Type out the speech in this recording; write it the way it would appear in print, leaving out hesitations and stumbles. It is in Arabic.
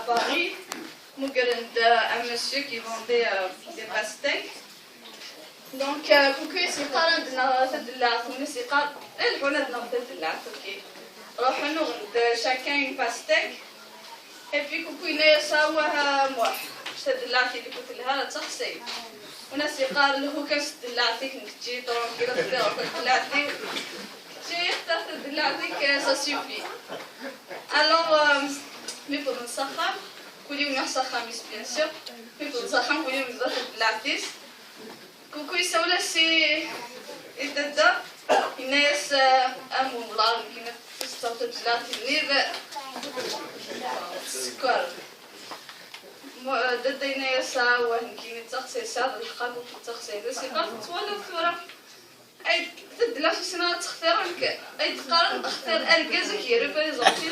Paris. Un monsieur qui vendait des pastèques. Donc, كوكو يسيقار عندنا تدلعت ونسيقار الحونا عندنا تدلعت اوكي روحو نغد شاكين باستيك et puis كوكو يساوها موح تدلعتي اللي قلت لها لا تخسي ونسيقار اللي هو كاس تدلعتك نكتشي طرون كده تدلعتي تجي اختار تدلعتك سا سوفي alors مي بور نسخن كل يوم نحصل خميس بيان سور مي بور نسخن كل يوم نزرق تدلعتيس كوكو يساولا سي يتدا الناس امو ملار كيما تستوت تدلعتي النيب السكر ضد الناس وين كيما تخسي ساد الخاب تخسي بس يقال تولى ثورة اي تدلع في سنة تختارك اي تقارن اختار ارجازك يا ريبريزونتي